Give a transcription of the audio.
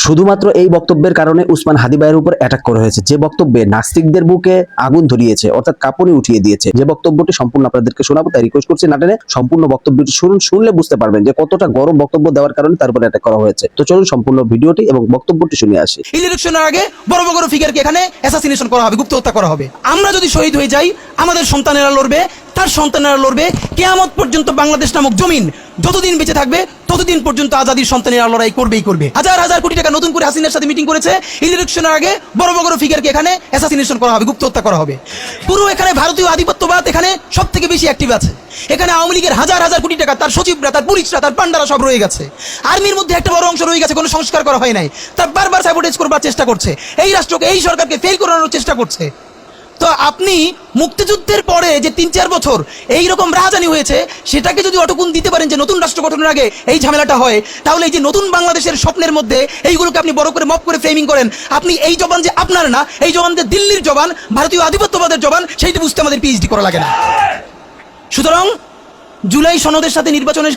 শুধুমাত্র এই বক্তব্যের কারণে উসমান হাদি ভাইয়ের উপর অ্যাটাক করা হয়েছে, যে বক্তব্যে নাস্তিকদের বুকে আগুন ধরিয়েছে, অর্থাৎ কাঁপুনি উঠিয়ে দিয়েছে। যে বক্তব্যটি সম্পূর্ণ আপনাদেরকে শোনাবো, তাই রিকোয়েস্ট করছি না টেনে সম্পূর্ণ বক্তব্যটি শুনুন। শুনলে বুঝতে পারবেন যে কতটা গরম বক্তব্য দেওয়ার কারণে তার উপর অ্যাটাক করা হয়েছে। তো চলুন সম্পূর্ণ ভিডিওটি এবং বক্তব্যটি শুনে আসি। ইলেকশনের আগে বড় বড় ফিগারকে এখানে অ্যাসাসিনেশন করা হবে, গুপ্ত হত্যা করা হবে। আমরা যদি শহীদ হয়ে যাই, আমাদের সন্তানেরা লড়বে, তার সন্তানেরা লড়বে। কিয়ামত পর্যন্ত বাংলাদেশ নামক জমিন যতদিন বেঁচে থাকবে ততদিন পর্যন্ত আজাদির সন্তানেরা লড়াই করবেই করবে। হাজার হাজার কোটি টাকা নতুন করে হাসিনার সাথে মিটিং করেছে। ইলেকশনের আগে বড় বড় ফিগারকে এখানে অ্যাসাসিনেশন করা হবে, গুপ্ত হত্যা করা হবে। পুরো এখানে ভারতীয় আধিপত্যবাদ এখানে সব থেকে বেশি অ্যাক্টিভ আছে। এখানে আওয়ামী লীগের হাজার হাজার কোটি টাকা, তার সচিবরা, তার পুলিশরা, তার পান্ডারা সব রয়ে গেছে। আর্মির মধ্যে একটা বড় অংশ রয়ে গেছে, কোনো সংস্কার করা হয় নাই। তার বারবার সাবোটেজ করবার চেষ্টা করছে, এই রাষ্ট্রকে, এই সরকারকে ফেল করানোর চেষ্টা করছে। তো আপনি মুক্তিযুদ্ধের পরে যে ৩-৪ বছর এইরকম রাজধানী হয়েছে, সেটাকে যদি অটকুন দিতে পারেন যে নতুন রাষ্ট্র গঠনের আগে এই ঝামেলাটা হয়, তাহলে এই যে নতুন বাংলাদেশের স্বপ্নের মধ্যে এইগুলোকে আপনি বড় করে মপ করে ফ্রেমিং করেন। আপনি এই জবান যে আপনার না, এই জবান যে দিল্লির জবান, ভারতীয় আধিপত্যবাদের জবান, সেইটা বুঝতে আমাদের পিএইচডি করা লাগে না। সুতরাং জুলাই সনদের সাথে নির্বাচনের